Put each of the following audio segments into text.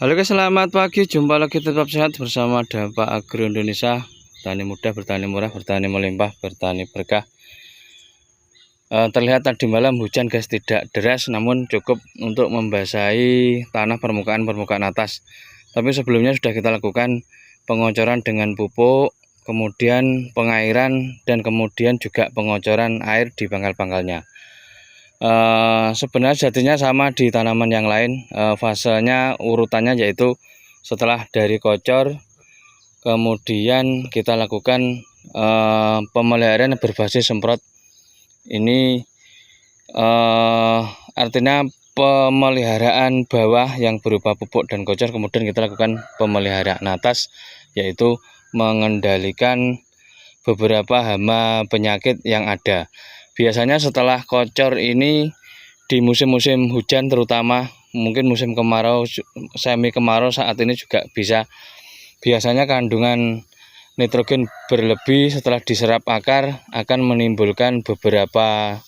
Halo guys, selamat pagi. Jumpa lagi tetap sehat bersama Dampak Agro Indonesia. Bertani mudah, bertani murah, bertani melimpah, bertani berkah. Terlihat tadi malam hujan guys, tidak deras namun cukup untuk membasahi tanah permukaan atas. Tapi sebelumnya sudah kita lakukan pengocoran dengan pupuk, kemudian pengairan, dan kemudian juga pengocoran air di pangkal-pangkalnya. Sebenarnya jadinya sama di tanaman yang lain, fasenya urutannya yaitu setelah dari kocor kemudian kita lakukan pemeliharaan berbasis semprot. Ini artinya pemeliharaan bawah yang berupa pupuk dan kocor, kemudian kita lakukan pemeliharaan atas yaitu mengendalikan beberapa hama penyakit yang ada. Biasanya setelah kocor ini di musim-musim hujan, terutama mungkin musim kemarau, semi kemarau saat ini juga bisa. Biasanya kandungan nitrogen berlebih setelah diserap akar akan menimbulkan beberapa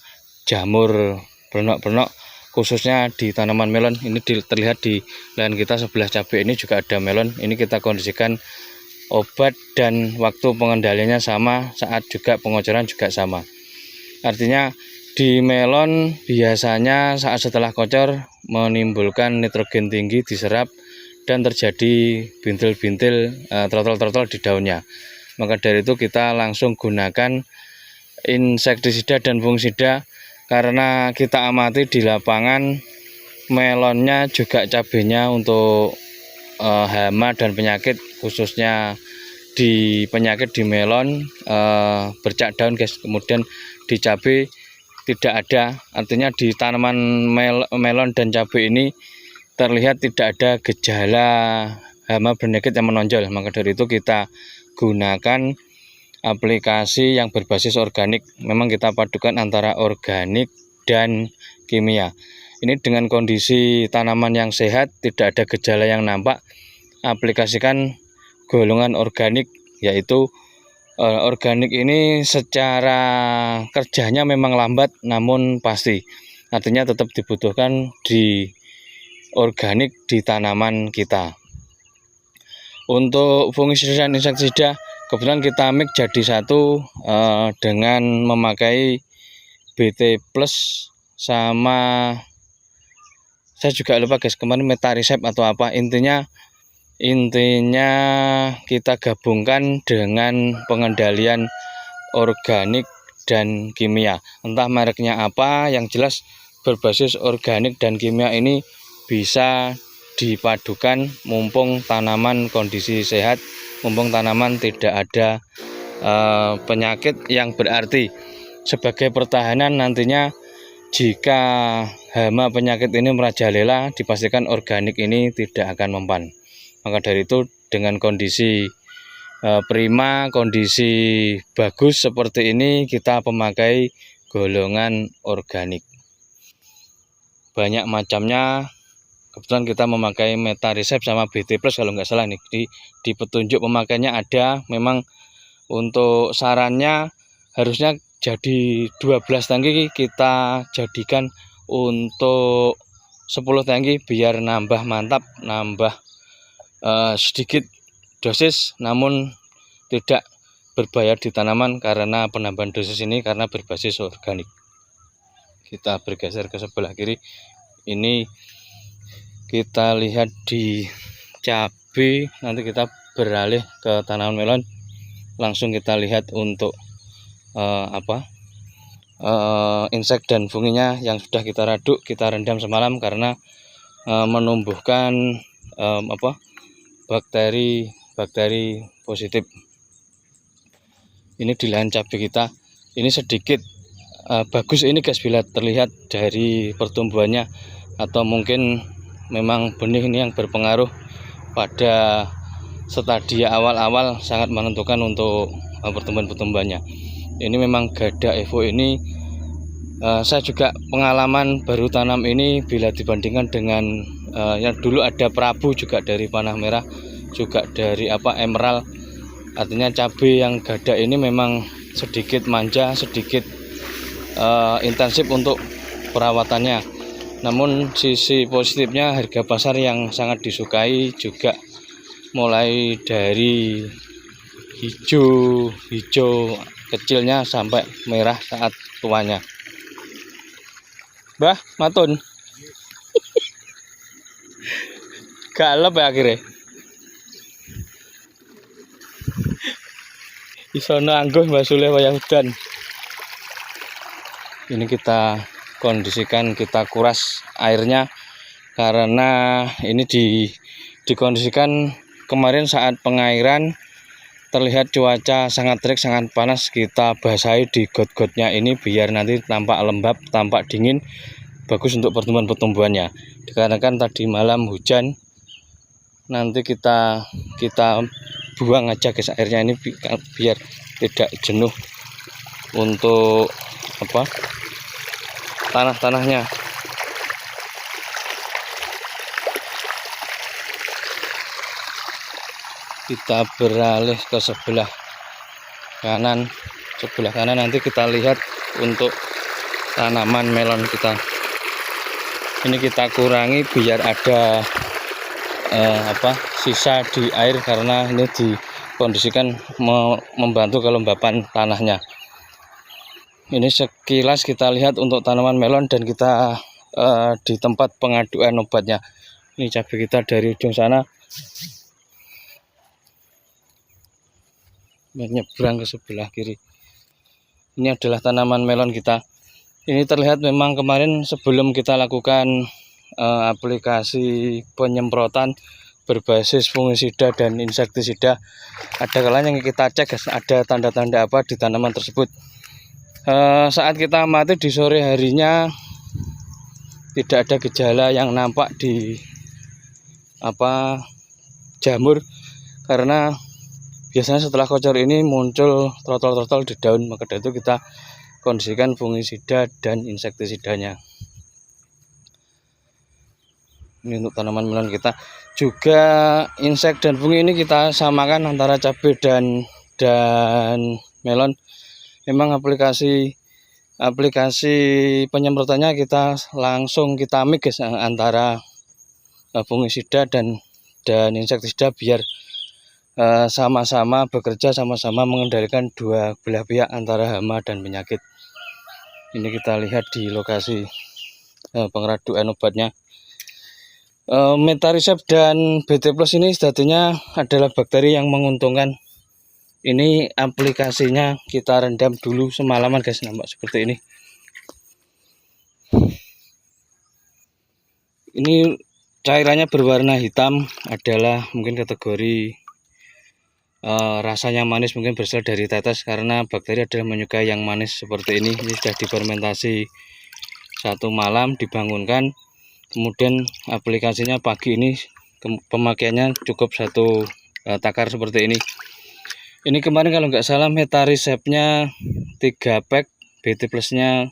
jamur beronok-beronok, khususnya di tanaman melon. Ini terlihat di lahan kita sebelah cabai ini juga ada melon. Ini kita kondisikan obat dan waktu pengendaliannya sama, saat juga pengocoran juga sama. Artinya di melon biasanya saat setelah kocor menimbulkan nitrogen tinggi diserap dan terjadi bintil-bintil, trotol-trotol di daunnya. Maka dari itu kita langsung gunakan insektisida dan fungisida, karena kita amati di lapangan melonnya juga cabenya untuk hama dan penyakit, khususnya di penyakit di melon bercak daun guys, kemudian di cabai tidak ada. Artinya di tanaman melon dan cabai ini terlihat tidak ada gejala hama penyakit yang menonjol. Maka dari itu kita gunakan aplikasi yang berbasis organik. Memang kita padukan antara organik dan kimia. Ini dengan kondisi tanaman yang sehat, tidak ada gejala yang nampak, aplikasikan golongan organik, yaitu organik ini secara kerjanya memang lambat namun pasti. Artinya tetap dibutuhkan di organik di tanaman kita. Untuk fungisida dan insektisida kebetulan kita mix jadi satu dengan memakai BT Plus sama, saya juga lupa guys kemarin, Metarisep atau apa. Intinya kita gabungkan dengan pengendalian organik dan kimia. Entah mereknya apa, yang jelas berbasis organik dan kimia ini bisa dipadukan mumpung tanaman kondisi sehat, mumpung tanaman tidak ada penyakit yang berarti. Sebagai pertahanan nantinya jika hama penyakit ini merajalela, dipastikan organik ini tidak akan mempan. Maka dari itu dengan kondisi prima, kondisi bagus seperti ini, kita pemakai golongan organik. Banyak macamnya, kebetulan kita memakai Metarisep sama BT Plus kalau nggak salah nih. Di petunjuk pemakaiannya ada. Memang untuk sarannya harusnya jadi 12 tangki, kita jadikan untuk 10 tangki biar nambah mantap, nambah sedikit dosis namun tidak berbayar di tanaman karena penambahan dosis ini karena berbasis organik. Kita bergeser ke sebelah kiri. Ini kita lihat di cabai, nanti kita beralih ke tanaman melon. Langsung kita lihat untuk insek dan funginya yang sudah kita raduk, kita rendam semalam karena menumbuhkan bakteri positif. Ini di lahan cabai kita ini sedikit bagus ini guys, bila terlihat dari pertumbuhannya, atau mungkin memang benih ini yang berpengaruh pada stadia awal-awal sangat menentukan untuk pertumbuhan-pertumbuhannya. Ini memang Gada Evo ini saya juga pengalaman baru tanam ini, bila dibandingkan dengan yang dulu ada Prabu juga dari panah merah, juga dari Emerald. Artinya cabai yang Gada ini memang sedikit manja, sedikit intensif untuk perawatannya. Namun sisi positifnya harga pasar yang sangat disukai juga, mulai dari hijau kecilnya sampai merah saat tuanya. Bah, matun. Galep ya akhirnya. Isono angguh Mbak Sule wayah udan. Ini kita kondisikan, kita kuras airnya karena ini dikondisikan kemarin saat pengairan terlihat cuaca sangat terik, sangat panas. Kita basahi di got-gotnya ini biar nanti tampak lembab, tampak dingin, bagus untuk pertumbuhan-pertumbuhannya. Dikarenakan tadi malam hujan, nanti kita buang aja guys airnya ini biar tidak jenuh untuk tanahnya. Kita beralih ke sebelah kanan. Nanti kita lihat untuk tanaman melon kita. Ini kita kurangi biar ada sisa di air, karena ini dikondisikan membantu kelembapan tanahnya. Ini sekilas kita lihat untuk tanaman melon, dan kita di tempat pengaduan obatnya. Ini cabai kita dari ujung sana menyeberang ke sebelah kiri. Ini adalah tanaman melon kita. Ini terlihat memang kemarin sebelum kita lakukan aplikasi penyemprotan berbasis fungisida dan insektisida, ada kalanya yang kita cek guys, ada tanda-tanda apa di tanaman tersebut. Saat kita amati di sore harinya tidak ada gejala yang nampak di jamur, karena biasanya setelah kocor ini muncul trotol-trotol di daun, maka dari itu kita kondisikan fungisida dan insektisidanya. Ini untuk tanaman melon kita. Juga insek dan fungi ini kita samakan antara cabai dan melon. Memang aplikasi penyemprotannya kita langsung kita mix antara fungisida dan insektisida biar sama-sama bekerja, sama-sama mengendalikan dua belah pihak antara hama dan penyakit. Ini kita lihat di lokasi pengraduan obatnya. Metarisep dan BT Plus ini sejatinya adalah bakteri yang menguntungkan. Ini aplikasinya kita rendam dulu semalaman guys, nampak seperti ini. Ini cairannya berwarna hitam, adalah mungkin kategori rasanya manis, mungkin berasal dari tetes, karena bakteri adalah menyukai yang manis seperti ini. Ini sudah difermentasi 1 malam, dibangunkan, kemudian aplikasinya pagi ini, pemakaiannya cukup 1 takar seperti ini. Ini kemarin kalau nggak salah metarisepnya 3 pack, BT Plusnya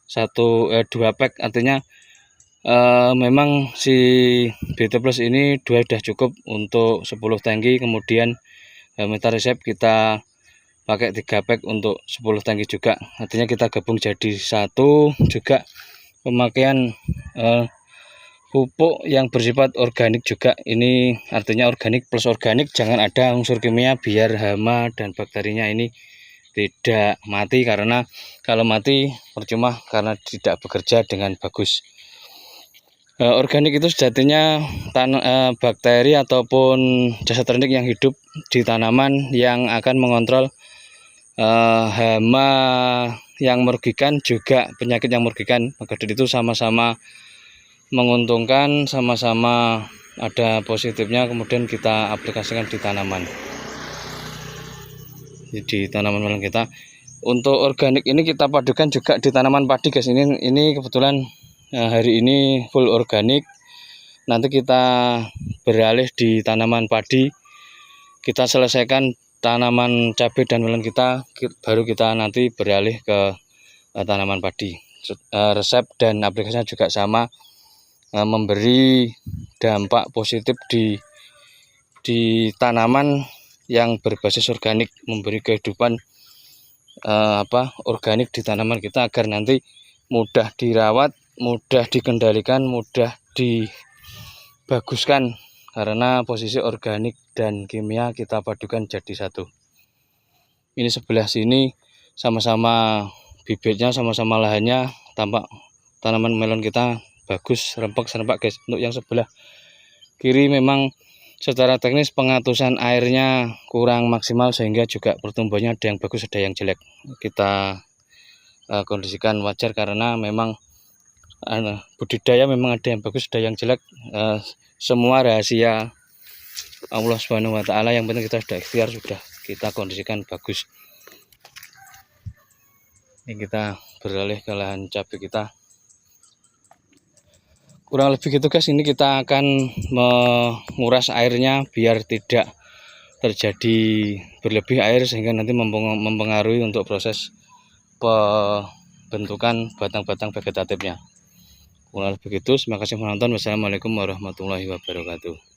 2 pack, artinya memang si BT Plus ini 2 sudah cukup untuk 10 tangki. Kemudian metarisep kita pakai 3 pack untuk 10 tangki juga, artinya kita gabung jadi 1. Juga pemakaian pupuk yang bersifat organik juga, ini artinya organik plus organik, jangan ada unsur kimia biar hama dan bakterinya ini tidak mati, karena kalau mati percuma karena tidak bekerja dengan bagus. Organik itu sejatinya bakteri ataupun jasad rendik yang hidup di tanaman yang akan mengontrol hama yang merugikan, juga penyakit yang merugikan. Maka dari itu sama-sama menguntungkan, sama-sama ada positifnya, kemudian kita aplikasikan di tanaman, melon kita. Untuk organik ini kita padukan juga di tanaman padi guys. Ini kebetulan hari ini full organik. Nanti kita beralih di tanaman padi, kita selesaikan tanaman cabai dan melon kita, baru kita nanti beralih ke tanaman padi. Resep dan aplikasinya juga sama, memberi dampak positif di tanaman yang berbasis organik, memberi kehidupan organik di tanaman kita agar nanti mudah dirawat, mudah dikendalikan, mudah dibaguskan karena posisi organik dan kimia kita padukan jadi satu. Ini sebelah sini sama-sama bibitnya, sama-sama lahannya, tampak tanaman melon kita bagus, rempek-serempak guys. Untuk yang sebelah kiri memang secara teknis pengatusan airnya kurang maksimal sehingga juga pertumbuhannya ada yang bagus, ada yang jelek. Kita kondisikan wajar karena memang budidaya memang ada yang bagus, ada yang jelek. Semua rahasia Allah Subhanahu wa Ta'ala, yang penting kita sudah ikhtiar, sudah kita kondisikan bagus. Ini kita beralih ke lahan cabai kita. Kurang lebih gitu guys, ini kita akan menguras airnya biar tidak terjadi berlebih air sehingga nanti mempengaruhi untuk proses pembentukan batang-batang vegetatifnya. Kurang lebih begitu. Terima kasih menonton. Wassalamualaikum warahmatullahi wabarakatuh.